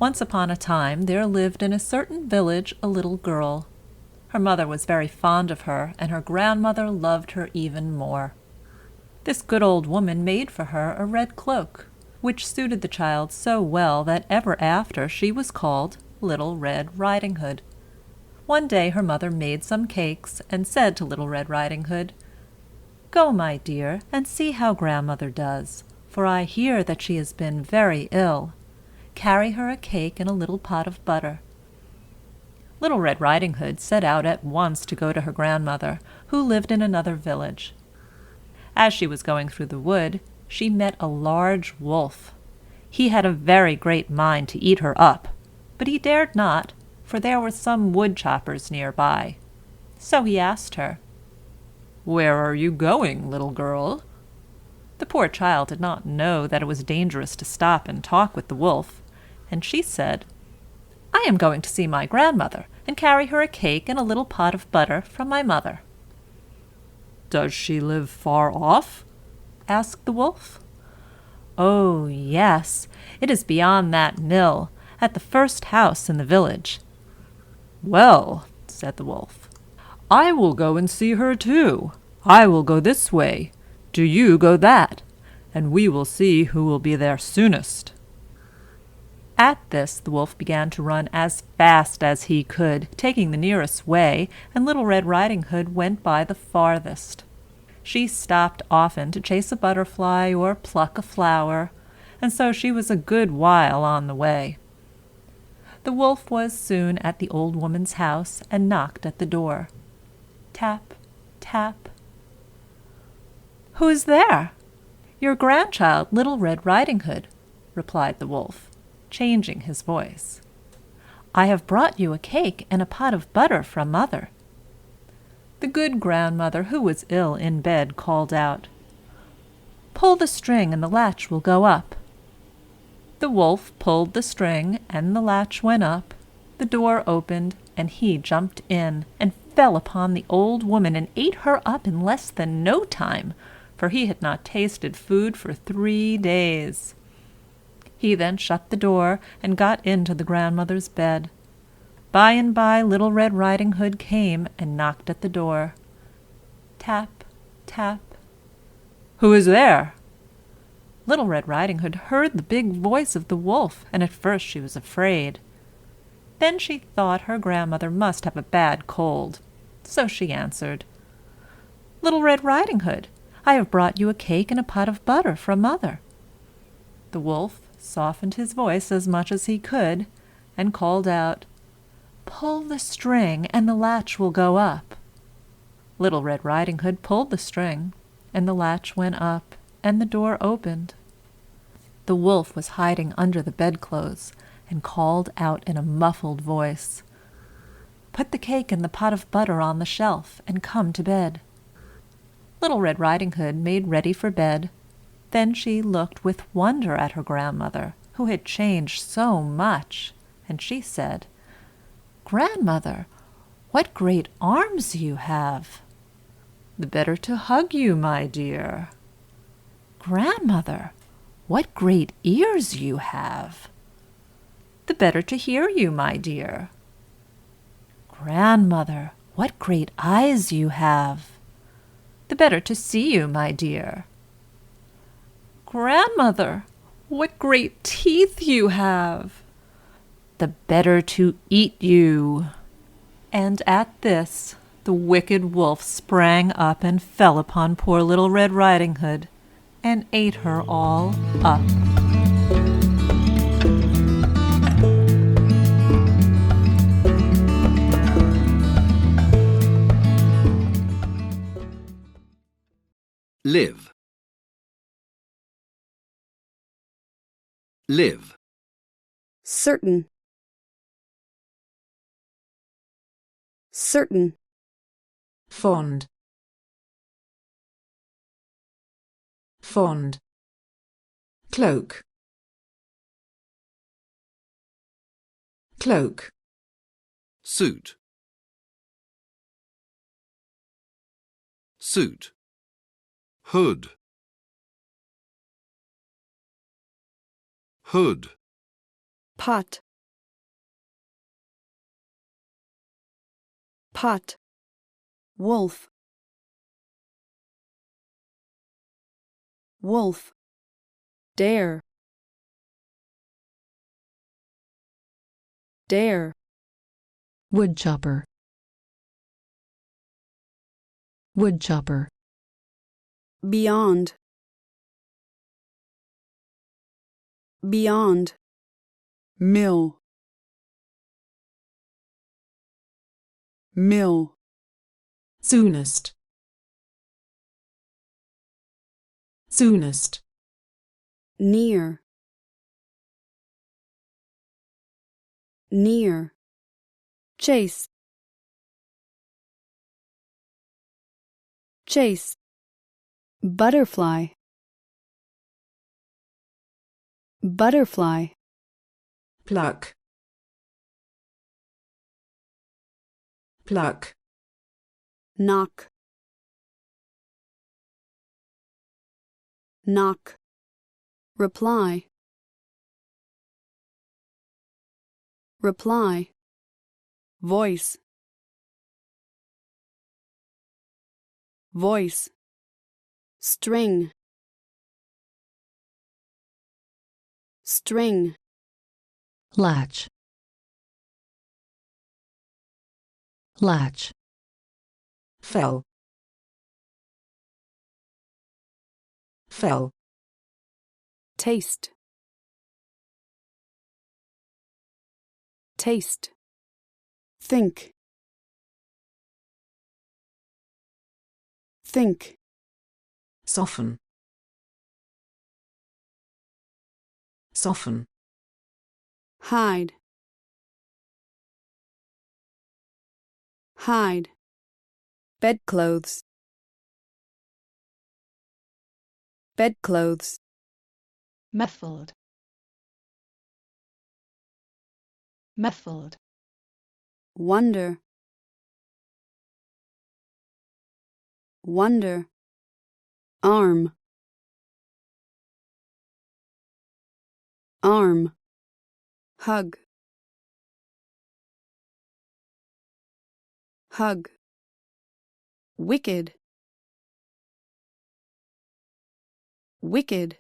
Once upon a time there lived in a certain village a little girl. Her mother was very fond of her, and her grandmother loved her even more. This good old woman made for her a red cloak, which suited the child so well that ever after she was called Little Red Riding Hood. One day her mother made some cakes, and said to Little Red Riding Hood, "Go, my dear, and see how grandmother does, for I hear that she has been very ill. Carry her a cake and a little pot of butter." Little Red Riding Hood set out at once to go to her grandmother, who lived in another village. As she was going through the wood, she met a large wolf. He had a very great mind to eat her up, but he dared not, for there were some wood choppers near by. So he asked her, "Where are you going, little girl?" The poor child did not know that it was dangerous to stop and talk with the wolf, and she said, "I am going to see my grandmother, and carry her a cake and a little pot of butter from my mother." "Does she live far off?" asked the wolf. "Oh, yes, it is beyond that mill, at the first house in the village." "Well," said the wolf, "I will go and see her too. I will go this way, do you go that, and we will see who will be there soonest." At this the wolf began to run as fast as he could, taking the nearest way, and Little Red Riding Hood went by the farthest. She stopped often to chase a butterfly or pluck a flower, and so she was a good while on the way. The wolf was soon at the old woman's house, and knocked at the door. Tap, tap. "Who is there?" "Your grandchild, Little Red Riding Hood," replied the wolf, changing his voice. "I have brought you a cake and a pot of butter from mother." The good grandmother, who was ill in bed, called out, "Pull the string and the latch will go up." The wolf pulled the string, and the latch went up, the door opened, and he jumped in, and fell upon the old woman, and ate her up in less than no time, for he had not tasted food for 3 days. He then shut the door, and got into the grandmother's bed. By and by Little Red Riding Hood came and knocked at the door. Tap, tap. "Who is there?" Little Red Riding Hood heard the big voice of the wolf, and at first she was afraid. Then she thought her grandmother must have a bad cold, so she answered, "Little Red Riding Hood, I have brought you a cake and a pot of butter from mother." The wolf softened his voice as much as he could, and called out, "Pull the string, and the latch will go up." Little Red Riding Hood pulled the string, and the latch went up, and the door opened. The wolf was hiding under the bedclothes, and called out in a muffled voice, "Put the cake and the pot of butter on the shelf, and come to bed." Little Red Riding Hood made ready for bed. Then she looked with wonder at her grandmother, who had changed so much, and she said, "Grandmother, what great arms you have!" "The better to hug you, my dear." "Grandmother, what great ears you have!" "The better to hear you, my dear." "Grandmother, what great eyes you have!" "The better to see you, my dear." "Grandmother, what great teeth you have!" "The better to eat you." And at this the wicked wolf sprang up and fell upon poor Little Red Riding Hood, and ate her all up. Live. Live. Certain. Certain. Fond. Fond. Cloak. Cloak. Suit. Suit. Hood. Hood. Pot. pot, wolf, wolf, dare, dare, woodchopper, woodchopper, beyond, beyond, mill, mill, soonest, soonest, near, near, chase, chase, butterfly, butterfly, pluck, pluck, knock, knock, reply, reply, voice, voice, string, string, latch, latch, fell, fell, taste, taste, think, think, soften, soften, hide, hide, bedclothes, bedclothes, muffled, muffled, wonder, wonder, arm, arm, hug, hug, wicked, wicked.